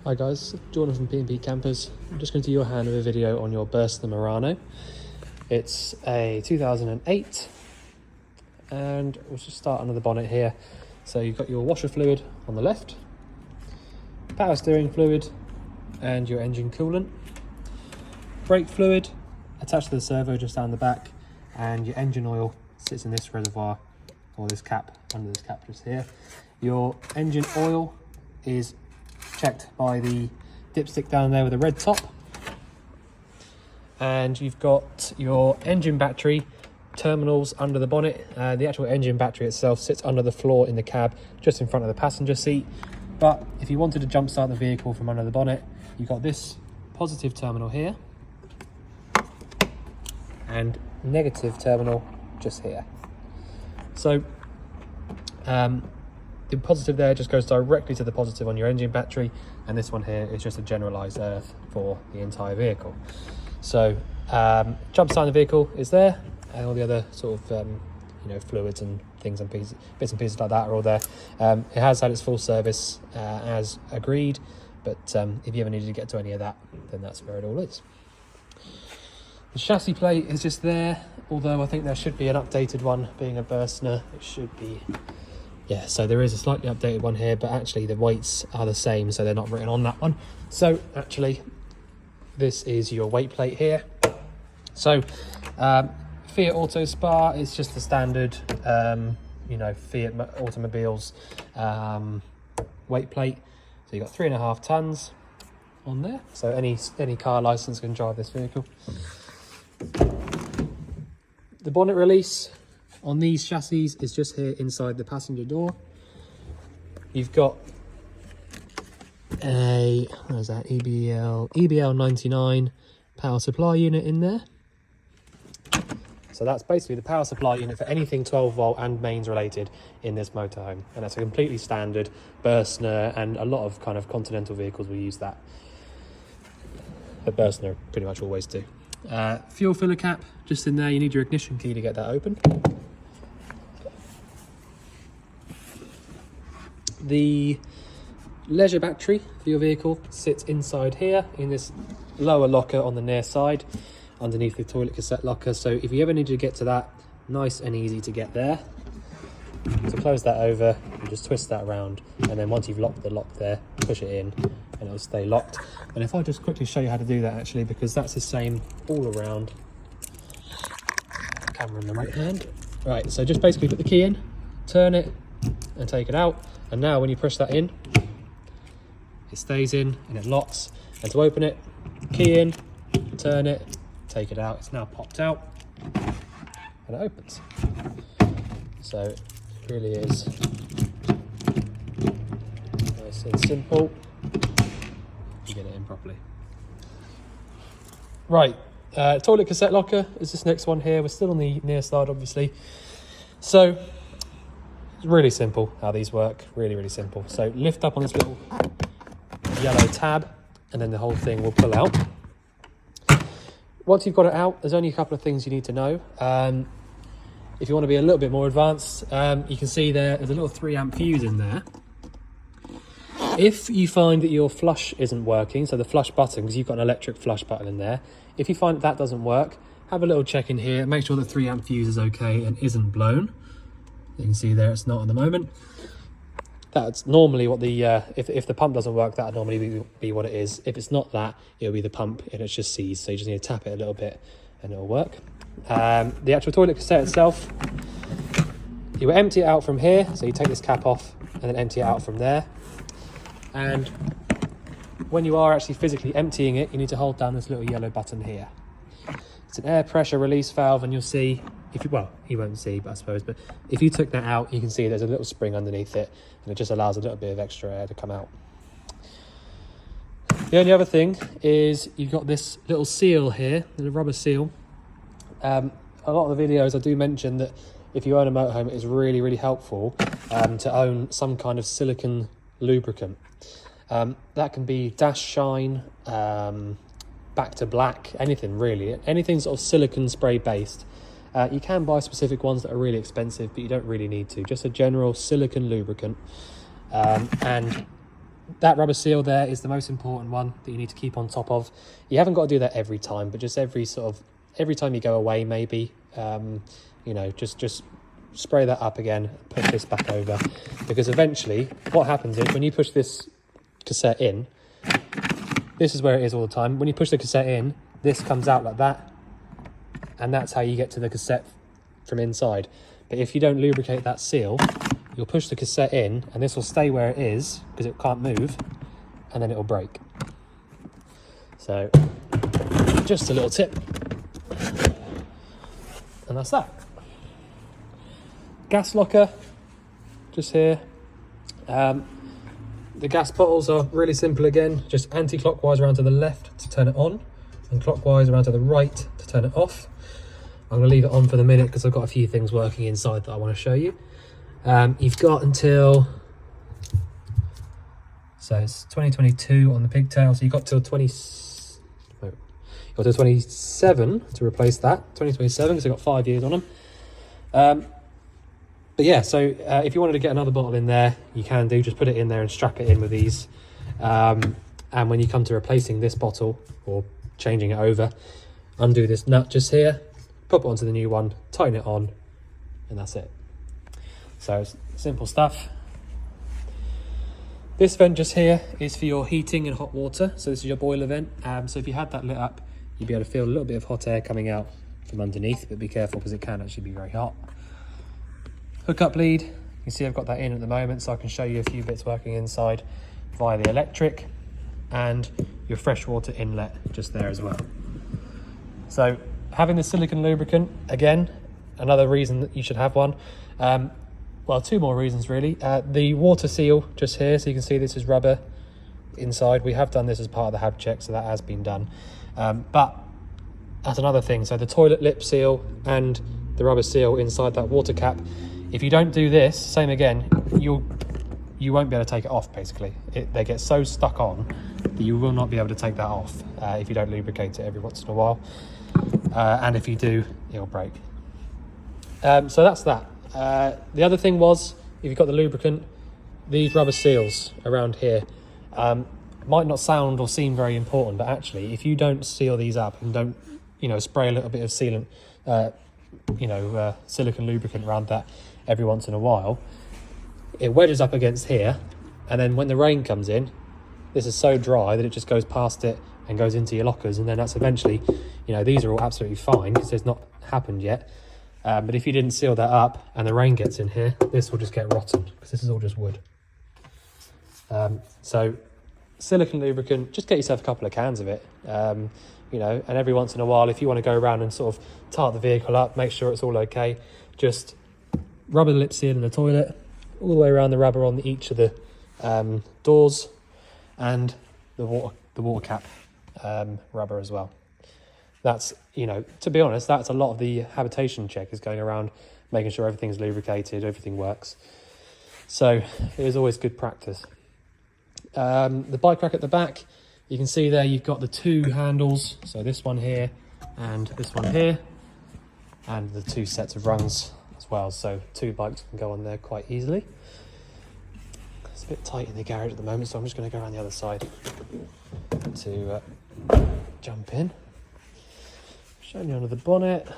Hi guys, Jordan from P&P Campers. I'm just going to do your handover video on your Burstner Marano. It's a 2008 and we'll just start under the bonnet here. So you've got your washer fluid on the left, power steering fluid and your engine coolant, brake fluid attached to the servo just down the back, and your engine oil sits in this reservoir or this cap, under this cap just here. Your engine oil is checked by the dipstick down there with a red top, and you've got your engine battery terminals under the bonnet. The actual engine battery itself sits under the floor in the cab just in front of the passenger seat, but if you wanted to jump start the vehicle from under the bonnet, you've got this positive terminal here and negative terminal just here. So the positive there just goes directly to the positive on your engine battery, and this one here is just a generalized earth for the entire vehicle. So jump start the vehicle is there, and all the other sort of fluids and things and bits and pieces like that are all there. It has had its full service as agreed, but if you ever needed to get to any of that, then that's where it all is. The chassis plate is just there, although I think there should be an updated one. Being a Burstner, it should be. Yeah, so there is a slightly updated one here, but actually the weights are the same, so they're not written on that one. So actually, this is your weight plate here. So Fiat Auto Spa is just the standard, Fiat automobiles weight plate. So you've got 3.5 tons on there. So any car license can drive this vehicle. The bonnet release on these chassis is just here inside the passenger door. You've got a, what is that, EBL 99 power supply unit in there. So that's basically the power supply unit for anything 12 volt and mains related in this motorhome. And that's a completely standard Burstner, and a lot of kind of Continental vehicles will use that. But Burstner pretty much always do. Fuel filler cap just in there. You need your ignition key to get that open. The leisure battery for your vehicle sits inside here in this lower locker on the near side underneath the toilet cassette locker. So if you ever need to get to that, nice and easy to get there. So close that over and just twist that around, and then once you've locked the lock there, push it in and it'll stay locked. And if I just quickly show you how to do that, actually, because that's the same all around. Camera in the right hand. Right, so just basically put the key in, turn it and take it out. And now when you push that in, it stays in and it locks. And to open it, key in, turn it, take it out. It's now popped out and it opens. So it really is nice and simple. You get it in properly. Right, toilet cassette locker is this next one here. We're still on the near side, obviously. So it's really simple how these work, really simple. So lift up on this little yellow tab and then the whole thing will pull out. Once you've got it out, there's only a couple of things you need to know. If you want to be a little bit more advanced, you can see there's a little 3 amp fuse in there. If you find that your flush isn't working, so the flush button, because you've got an electric flush button in there, if you find that doesn't work, have a little check in here, make sure the 3 amp fuse is okay and isn't blown. You can see there it's not at the moment. That's normally what the if the pump doesn't work, that would normally be what it is. If it's not that, it'll be the pump and it's just seized, so you just need to tap it a little bit and it'll work. The actual toilet cassette itself, you will empty it out from here, so you take this cap off and then empty it out from there. And when you are actually physically emptying it, you need to hold down this little yellow button here. It's an air pressure release valve, and you'll see, you won't see, but I suppose, but if you took that out, you can see there's a little spring underneath it, and it just allows a little bit of extra air to come out. The only other thing is you've got this little seal here, the rubber seal. A lot of the videos I do mention that if you own a motorhome, it is really helpful to own some kind of silicone lubricant. That can be Dash Shine, Back to Black, anything really, anything sort of silicone spray based. You can buy specific ones that are really expensive, but you don't really need to. Just a general silicone lubricant, and that rubber seal there is the most important one that you need to keep on top of. You haven't got to do that every time, but just every time you go away, maybe, you know, just spray that up again, push this back over, because eventually what happens is when you push this cassette in, this is where it is all the time. When you push the cassette in, this comes out like that, and that's how you get to the cassette from inside. But if you don't lubricate that seal, you'll push the cassette in and this will stay where it is because it can't move, and then it'll break. So just a little tip, and that's that. Gas locker, just here. The gas bottles are really simple again, just anti-clockwise around to the left to turn it on, and clockwise around to the right to turn it off. I'm going to leave it on for the minute because I've got a few things working inside that I want to show you. You've got until, so it's 2022 on the pigtail, so you've got till 27 to replace that, 2027, because I've got 5 years on them. But yeah, so if you wanted to get another bottle in there, you can do, just put it in there and strap it in with these. And when you come to replacing this bottle or changing it over, undo this nut just here, pop it onto the new one, tighten it on, and that's it. So it's simple stuff. This vent just here is for your heating and hot water. So this is your boiler vent. So if you had that lit up, you'd be able to feel a little bit of hot air coming out from underneath, but be careful because it can actually be very hot. Hookup lead, you can see I've got that in at the moment, so I can show you a few bits working inside via the electric, and your freshwater inlet just there as well. So having the silicone lubricant, again, another reason that you should have one. Well, two more reasons really. The water seal just here, so you can see this is rubber inside. We have done this as part of the hab check, so that has been done. But that's another thing. So the toilet lip seal and the rubber seal inside that water cap, if you don't do this, same again, you won't be able to take it off basically. They get so stuck on that you will not be able to take that off if you don't lubricate it every once in a while. And if you do, it'll break. So that's that. The other thing was, if you've got the lubricant, these rubber seals around here might not sound or seem very important, but actually if you don't seal these up and don't, you know, spray a little bit of sealant, silicone lubricant around that every once in a while, it wedges up against here, and then when the rain comes in, this is so dry that it just goes past it and goes into your lockers, and then that's eventually, you know, these are all absolutely fine because it's not happened yet. But if you didn't seal that up and the rain gets in here, this will just get rotten because this is all just wood. So silicone lubricant, just get yourself a couple of cans of it, you know, and every once in a while, if you want to go around and sort of tart the vehicle up, make sure it's all okay, just rubber lip seal in the toilet, all the way around the rubber on each of the doors, and the water cap rubber as well. That's, you know, to be honest, that's a lot of the habitation check is going around, making sure everything's lubricated, everything works. So it is always good practice. The bike rack at the back, you can see there you've got the two handles, so this one here and this one here, and the two sets of rungs as well, so two bikes can go on there quite easily. It's a bit tight in the garage at the moment, so I'm just going to go around the other side to jump in. Showing you under the bonnet.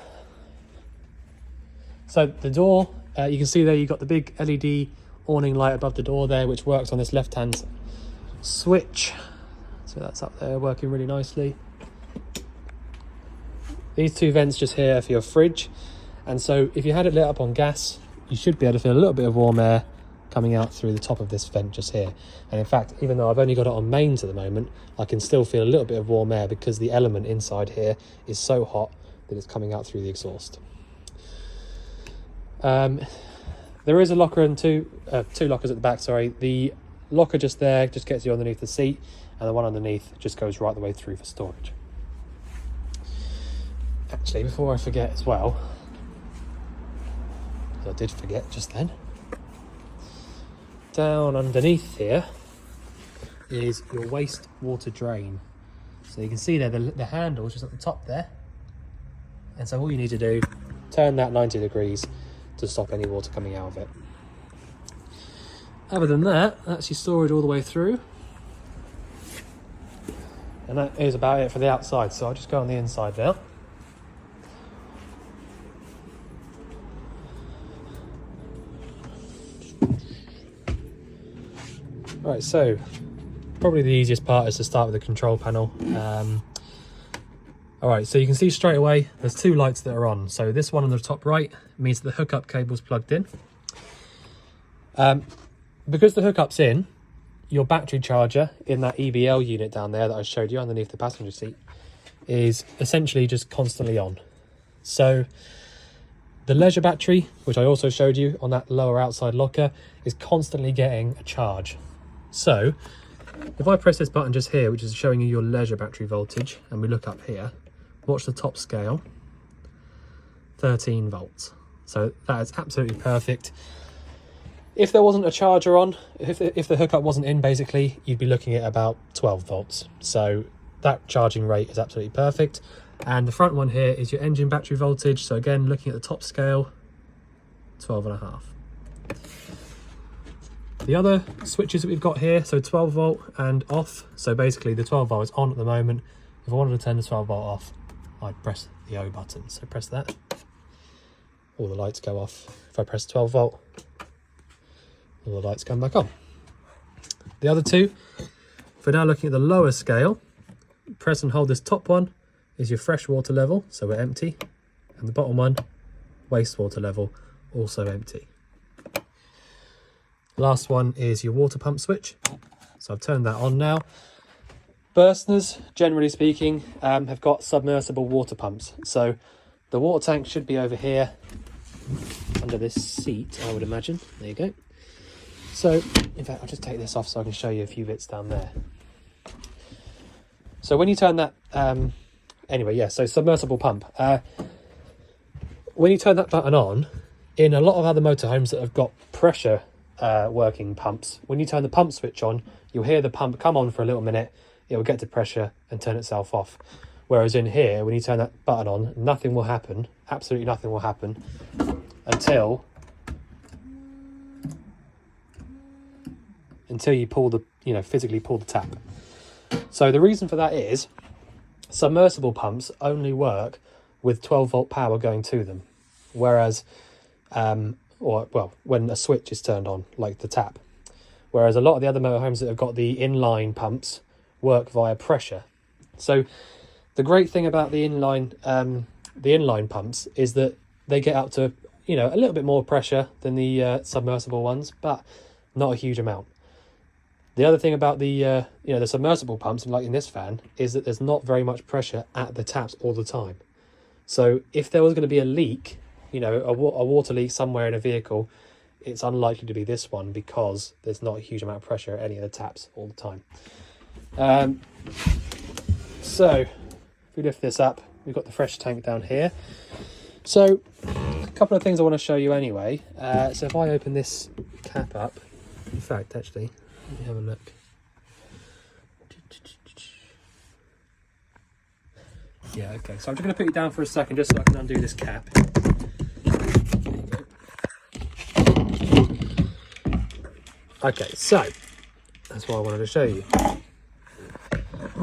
So the door, you can see there you've got the big LED awning light above the door there, which works on this left-hand switch. So that's up there working really nicely. These two vents just here for your fridge. And so if you had it lit up on gas, you should be able to feel a little bit of warm air coming out through the top of this vent just here. And in fact, even though I've only got it on mains at the moment, I can still feel a little bit of warm air because the element inside here is so hot that it's coming out through the exhaust. There is a locker and two lockers at the back, sorry. The locker just there just gets you underneath the seat, and the one underneath just goes right the way through for storage. Actually, before I forget as well, I did forget just then, down underneath here is your waste water drain. So you can see there the handle is just at the top there, and so all you need to do, turn that 90 degrees to stop any water coming out of it. Other than that, that's your storage all the way through. And that is about it for the outside. So I'll just go on the inside now. Right, so probably the easiest part is to start with the control panel. All right, so you can see straight away there's two lights that are on. So this one on the top right means that the hookup cable's plugged in. Because the hookup's in, your battery charger in that EBL unit down there that I showed you underneath the passenger seat is essentially just constantly on. So the leisure battery, which I also showed you on that lower outside locker, is constantly getting a charge. So if I press this button just here, which is showing you your leisure battery voltage, and we look up here, watch the top scale, 13 volts. So that is absolutely perfect. If there wasn't a charger on, if the hookup wasn't in, basically, you'd be looking at about 12 volts. So that charging rate is absolutely perfect. And the front one here is your engine battery voltage. So again, looking at the top scale, 12.5. The other switches that we've got here, so 12 volt and off. So basically the 12 volt is on at the moment. If I wanted to turn the 12 volt off, I'd press the O button. So press that, all the lights go off. If I press 12 volt, all the lights come back on. The other two, if we're now looking at the lower scale, press and hold this top one is your freshwater level, so we're empty. And the bottom one, wastewater level, also empty. Last one is your water pump switch. So I've turned that on now. Burstners, generally speaking, have got submersible water pumps. So the water tank should be over here under this seat, I would imagine. There you go. So, in fact, I'll just take this off so I can show you a few bits down there. So when you turn that, anyway, yeah, so submersible pump. When you turn that button on, in a lot of other motorhomes that have got pressure working pumps, when you turn the pump switch on, you'll hear the pump come on for a little minute, it will get to pressure and turn itself off. Whereas in here, when you turn that button on, nothing will happen, absolutely nothing will happen until you pull the, physically pull the tap. So the reason for that is submersible pumps only work with 12 volt power going to them. Whereas, when a switch is turned on, like the tap. Whereas a lot of the other motorhomes that have got the inline pumps work via pressure. So the great thing about the inline pumps is that they get up to, a little bit more pressure than the submersible ones, but not a huge amount. The other thing about the submersible pumps, like in this fan, is that there's not very much pressure at the taps all the time. So if there was going to be a leak, a water leak somewhere in a vehicle, it's unlikely to be this one because there's not a huge amount of pressure at any of the taps all the time. So if we lift this up, we've got the fresh tank down here. So a couple of things I want to show you anyway. So if I open this cap up, in fact, actually, let me have a look. Yeah, okay. So I'm just going to put you down for a second just so I can undo this cap. Okay, so that's what I wanted to show you.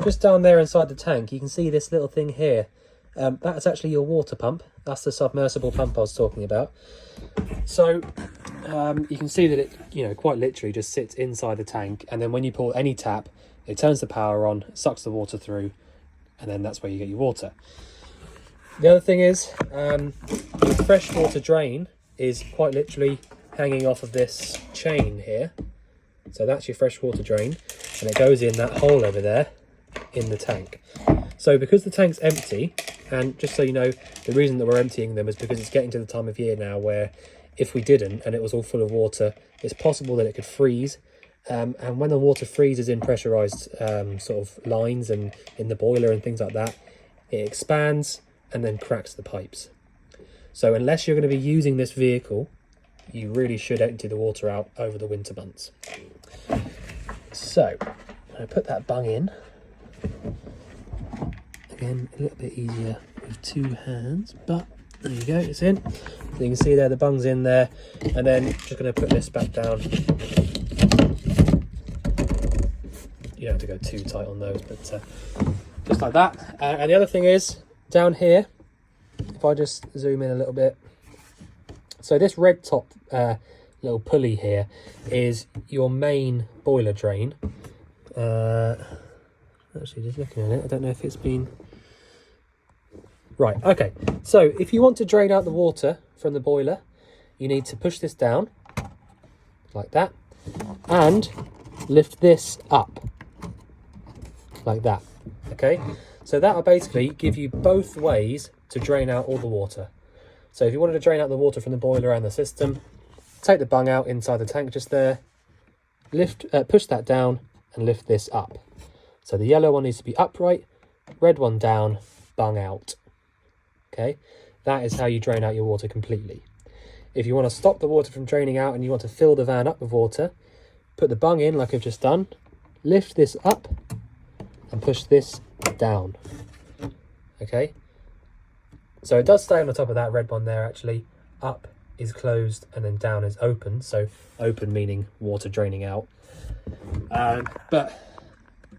Just down there inside the tank, you can see this little thing here. That's actually your water pump. That's the submersible pump I was talking about. So you can see that it, quite literally just sits inside the tank, and then when you pull any tap, it turns the power on, sucks the water through, and then that's where you get your water. The other thing is, the freshwater drain is quite literally hanging off of this chain here. So that's your freshwater drain, and it goes in that hole over there in the tank. So because the tank's empty, and just so you know, the reason that we're emptying them is because it's getting to the time of year now where if we didn't and it was all full of water, it's possible that it could freeze. And when the water freezes in pressurized sort of lines and in the boiler and things like that, it expands and then cracks the pipes. So unless you're going to be using this vehicle, you really should empty the water out over the winter months. So I put that bung in. Again, a little bit easier with two hands, but there you go, it's in. So you can see there the bung's in there, and then just going to put this back down. you don't have to go too tight on those, but just like that. And the other thing is, down here, if I just zoom in a little bit, so this red top little pulley here is your main boiler drain. Actually, just looking at it, I don't know if it's been... Right, okay. So if you want to drain out the water from the boiler, you need to push this down, like that, and lift this up, like that, okay? So that'll basically give you both ways to drain out all the water. So if you wanted to drain out the water from the boiler and the system, take the bung out inside the tank just there, push that down and lift this up. So the yellow one needs to be upright, red one down, bung out. Okay, that is how you drain out your water completely. If you want to stop the water from draining out and you want to fill the van up with water, put the bung in like I've just done, lift this up and push this down. Okay, so it does stay on the top of that red one there actually. Up is closed and then down is open, so open meaning water draining out. But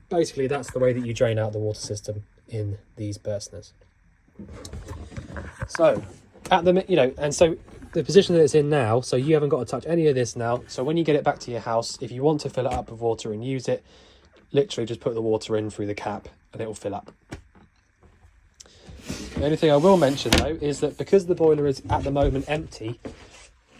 basically that's the way that you drain out the water system in these Burstners. So at the, you know, and so the position that it's in now, so you haven't got to touch any of this now. So when you get it back to your house, if you want to fill it up with water and use it, literally just put the water in through the cap and it will fill up. The only thing I will mention though is that because the boiler is at the moment empty,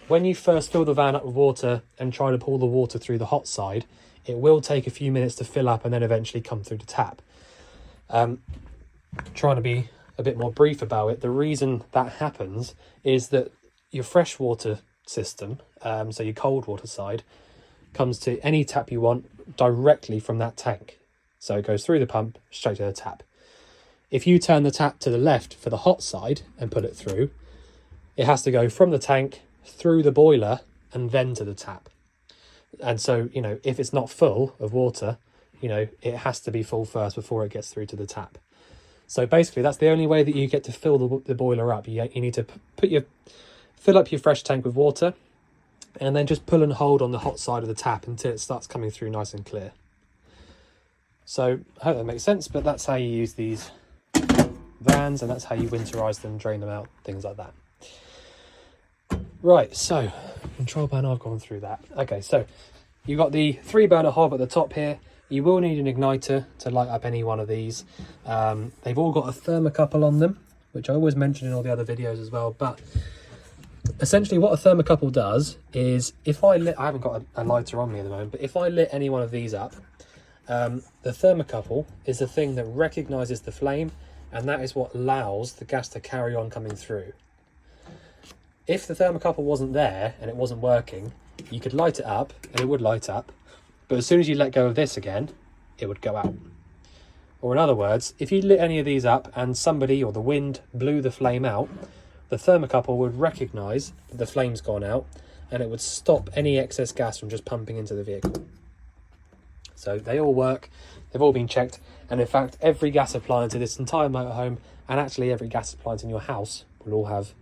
when you first fill the van up with water and try to pull the water through the hot side, it will take a few minutes to fill up and then eventually come through the tap. Trying to be a bit more brief about it, the reason that happens is that your freshwater system, so your cold water side, comes to any tap you want directly from that tank. So it goes through the pump straight to the tap. If you turn the tap to the left for the hot side and put it through, it has to go from the tank through the boiler and then to the tap. And so, you know, if it's not full of water, you know, it has to be full first before it gets through to the tap. So basically that's the only way that you get to fill the boiler up. You need to fill up your fresh tank with water and then just pull and hold on the hot side of the tap until it starts coming through nice and clear. So I hope that makes sense, but that's how you use these vans and that's how you winterize them, drain them out, things like that. Right, so control panel, I've gone through that. Okay, so you've got the 3-burner hob at the top here. You will need an igniter to light up any one of these. They've all got a thermocouple on them, which I always mention in all the other videos as well. But essentially what a thermocouple does is, if I haven't got a lighter on me at the moment, but if I lit any one of these up, the thermocouple is the thing that recognizes the flame, and that is what allows the gas to carry on coming through. If the thermocouple wasn't there and it wasn't working, you could light it up and it would light up, but as soon as you let go of this again, it would go out. Or in other words, if you lit any of these up and somebody or the wind blew the flame out, the thermocouple would recognise that the flame's gone out and it would stop any excess gas from just pumping into the vehicle. So they all work, they've all been checked, and in fact every gas appliance in this entire motorhome, and actually every gas appliance in your house, will all have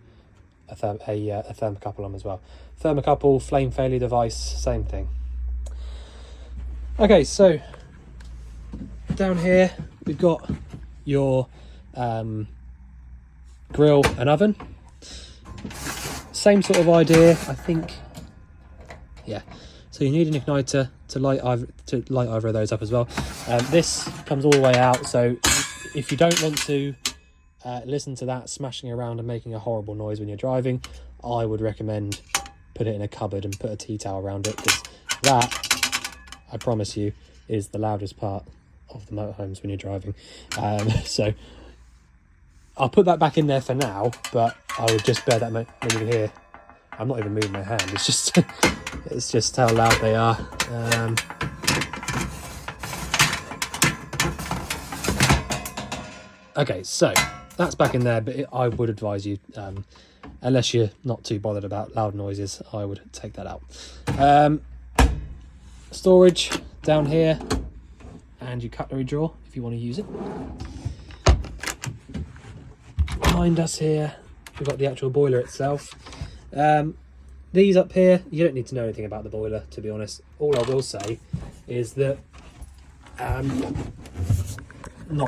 a thermocouple on as well. Thermocouple, flame failure device, same thing. Okay, so down here we've got your grill and oven. Same sort of idea, I think. Yeah, so you need an igniter to light either of those up as well. This comes all the way out, so if you don't want to listen to that smashing around and making a horrible noise when you're driving, I would recommend put it in a cupboard and put a tea towel around it, because that, I promise you, is the loudest part of the motorhomes when you're driving. So I'll put that back in there for now, but I would just bear that when you can hear. I'm not even moving my hand, it's just it's just how loud they are. Okay, so that's back in there, but I would advise you, unless you're not too bothered about loud noises, I would take that out. Storage down here, and your cutlery drawer if you want to use it. Behind us here, we've got the actual boiler itself. These up here, you don't need to know anything about the boiler, to be honest. All I will say is that Not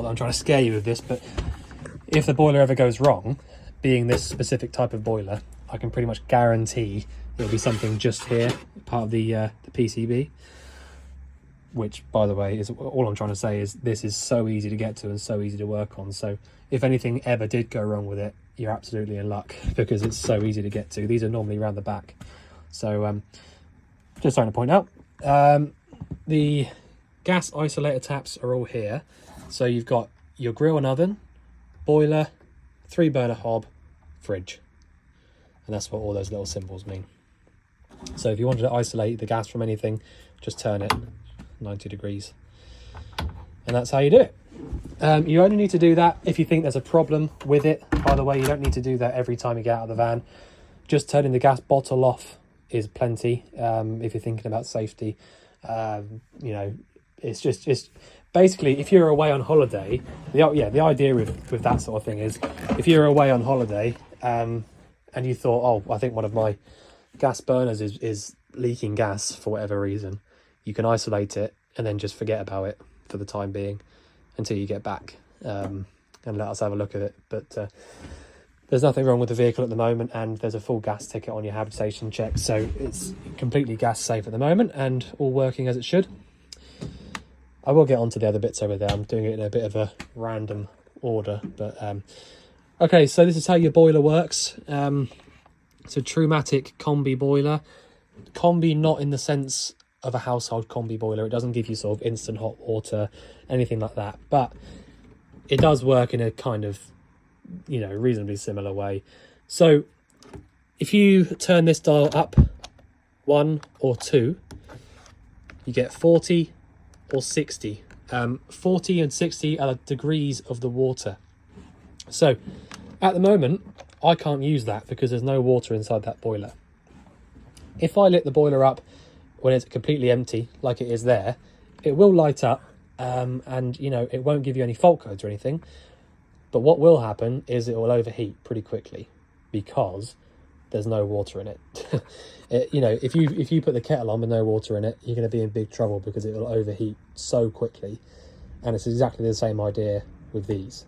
that I'm trying to scare you with this, but if the boiler ever goes wrong, being this specific type of boiler, I can pretty much guarantee it'll be something just here, part of the PCB. Which, by the way, is all I'm trying to say is this is so easy to get to and so easy to work on. So if anything ever did go wrong with it, you're absolutely in luck because it's so easy to get to. These are normally around the back. So just trying to point out, the gas isolator taps are all here. So you've got your grill and oven, boiler, 3-burner hob, fridge. And that's what all those little symbols mean. So if you wanted to isolate the gas from anything, just turn it 90 degrees. And that's how you do it. You only need to do that if you think there's a problem with it. By the way, you don't need to do that every time you get out of the van. Just turning the gas bottle off is plenty if you're thinking about safety. You know, it's basically, if you're away on holiday, the idea with that sort of thing is, if you're away on holiday and you thought, oh, I think one of my gas burners is leaking gas for whatever reason, you can isolate it and then just forget about it for the time being until you get back and let us have a look at it. But there's nothing wrong with the vehicle at the moment, and there's a full gas ticket on your habitation check, so it's completely gas safe at the moment and all working as it should. I will get onto the other bits over there. I'm doing it in a bit of a random order, but okay, so this is how your boiler works. It's a Trumatic combi boiler. Combi not in the sense of a household combi boiler. It doesn't give you sort of instant hot water, anything like that, but it does work in a kind of, you know, reasonably similar way. So if you turn this dial up 1 or 2, you get 40 or 60. 40 and 60 are degrees of the water. So at the moment I can't use that because there's no water inside that boiler. If I lit the boiler up when it's completely empty, like it is there, it will light up, and you know, it won't give you any fault codes or anything. But what will happen is it will overheat pretty quickly because there's no water in it. You know, if you put the kettle on with no water in it, you're going to be in big trouble because it will overheat so quickly. And it's exactly the same idea with these.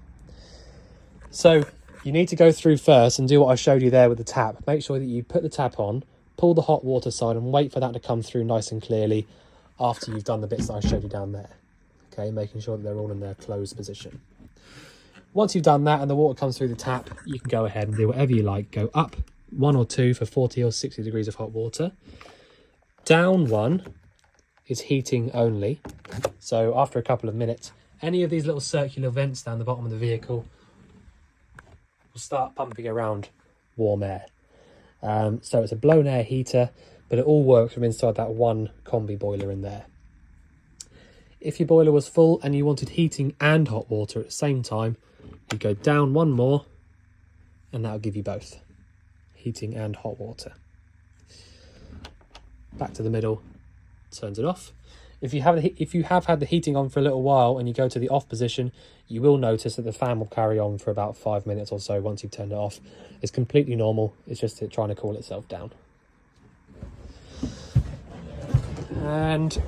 So you need to go through first and do what I showed you there with the tap. Make sure that you put the tap on, pull the hot water side and wait for that to come through nice and clearly after you've done the bits that I showed you down there. Okay, making sure that they're all in their closed position. Once you've done that and the water comes through the tap, you can go ahead and do whatever you like. Go up 1 or 2 for 40 or 60 degrees of hot water. Down 1 is heating only. So after a couple of minutes, any of these little circular vents down the bottom of the vehicle will start pumping around warm air. So it's a blown air heater, but it all works from inside that one combi boiler in there. If your boiler was full and you wanted heating and hot water at the same time, you go down 1 more and that'll give you both heating and hot water. Back to the middle, turns it off. If you have had the heating on for a little while and you go to the off position, you will notice that the fan will carry on for about 5 minutes or so once you've turned it off. It's completely normal. It's just it trying to cool itself down. And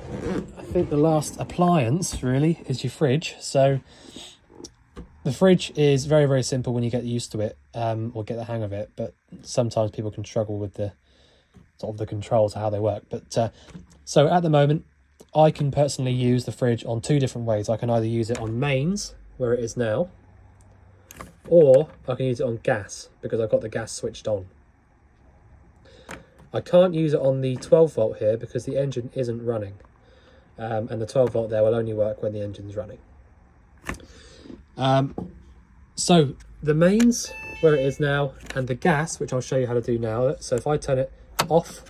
I think the last appliance really is your fridge. So the fridge is very, very simple when you get used to it or get the hang of it, but sometimes people can struggle with the sort of the controls of how they work. But so at the moment, I can personally use the fridge on 2 different ways. I can either use it on mains, where it is now, or I can use it on gas, because I've got the gas switched on. I can't use it on the 12 volt here because the engine isn't running. And the 12 volt there will only work when the engine's running. So the mains, where it is now, and the gas, which I'll show you how to do now. So if I turn it off,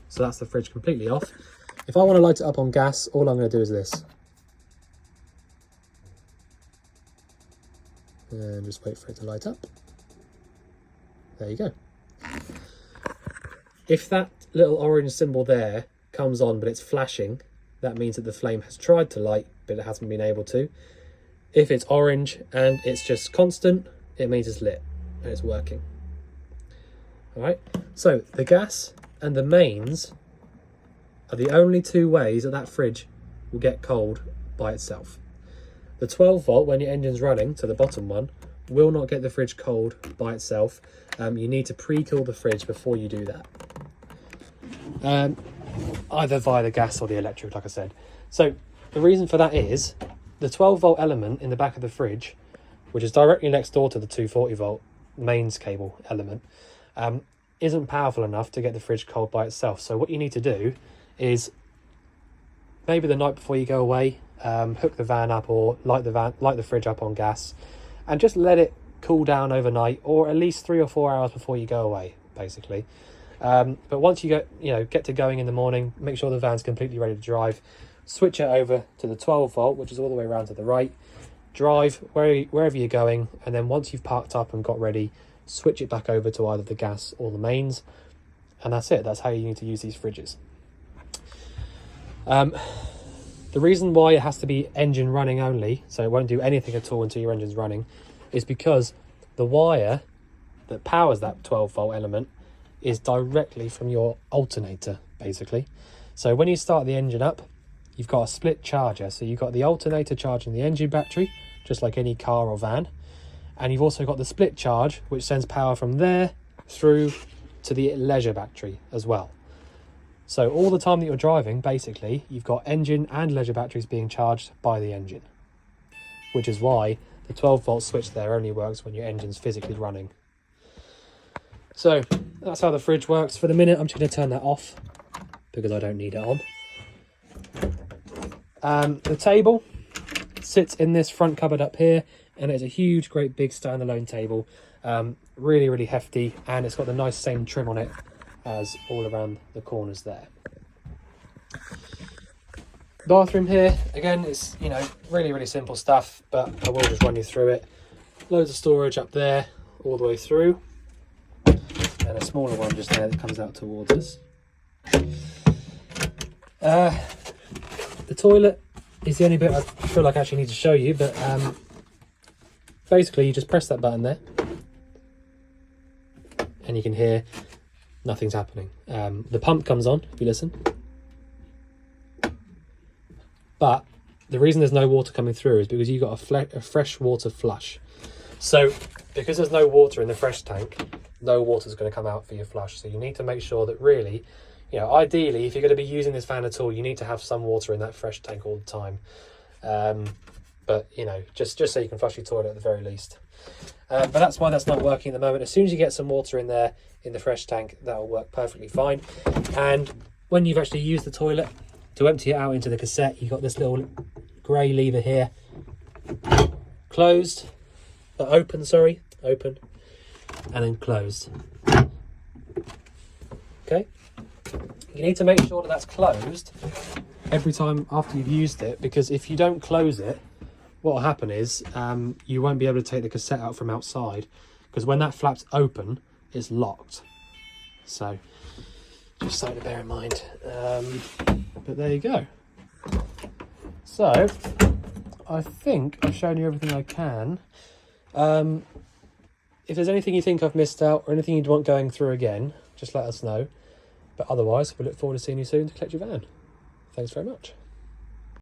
so that's the fridge completely off. If I want to light it up on gas, all I'm going to do is this. And just wait for it to light up. There you go. If that little orange symbol there comes on but it's flashing, that means that the flame has tried to light but it hasn't been able to. If it's orange and it's just constant, it means it's lit and it's working. Alright, so the gas and the mains are the only 2 ways that that fridge will get cold by itself. The 12 volt, when your engine's running, to the bottom one, will not get the fridge cold by itself. You need to pre-cool the fridge before you do that. Either via the gas or the electric, like I said. So the reason for that is the 12 volt element in the back of the fridge, which is directly next door to the 240 volt mains cable element, isn't powerful enough to get the fridge cold by itself. So what you need to do is maybe the night before you go away, hook the van up or light the fridge up on gas, and just let it cool down overnight, or at least 3 or 4 hours before you go away, basically. But once you get to going in the morning, make sure the van's completely ready to drive. Switch it over to the 12 volt, which is all the way around to the right. Drive wherever you're going, and then once you've parked up and got ready, switch it back over to either the gas or the mains, and that's it. That's how you need to use these fridges. The reason why it has to be engine running only, so it won't do anything at all until your engine's running, is because the wire that powers that 12 volt element is directly from your alternator, basically. So when you start the engine up, you've got a split charger. So you've got the alternator charging the engine battery, just like any car or van. And you've also got the split charge, which sends power from there through to the leisure battery as well. So all the time that you're driving, basically, you've got engine and leisure batteries being charged by the engine, which is why the 12 volt switch there only works when your engine's physically running. So that's how the fridge works. For the minute, I'm just going to turn that off because I don't need it on. The table sits in this front cupboard up here, and it's a huge, great big standalone table. Really, really hefty, and it's got the nice same trim on it as all around the corners there. Bathroom here, again, it's really, really simple stuff, but I will just run you through it. Loads of storage up there all the way through, and a smaller one just there that comes out towards us. The toilet is the only bit I feel like I actually need to show you, but basically you just press that button there and you can hear nothing's happening. The pump comes on if you listen, but the reason there's no water coming through is because you've got a fresh water flush. So because there's no water in the fresh tank, no water's going to come out for your flush. So you need to make sure that really, ideally, if you're going to be using this van at all, you need to have some water in that fresh tank all the time. But just so you can flush your toilet at the very least. But that's why that's not working at the moment. As soon as you get some water in there in the fresh tank, that will work perfectly fine. And when you've actually used the toilet, to empty it out into the cassette, you've got this little grey lever here. Closed, open, and then closed. Okay. You need to make sure that that's closed every time after you've used it, because if you don't close it, what will happen is you won't be able to take the cassette out from outside, because when that flap's open, it's locked. So just something to bear in mind. But there you go. So I think I've shown you everything I can. If there's anything you think I've missed out or anything you'd want going through again, just let us know. But otherwise, we look forward to seeing you soon to collect your van. Thanks very much.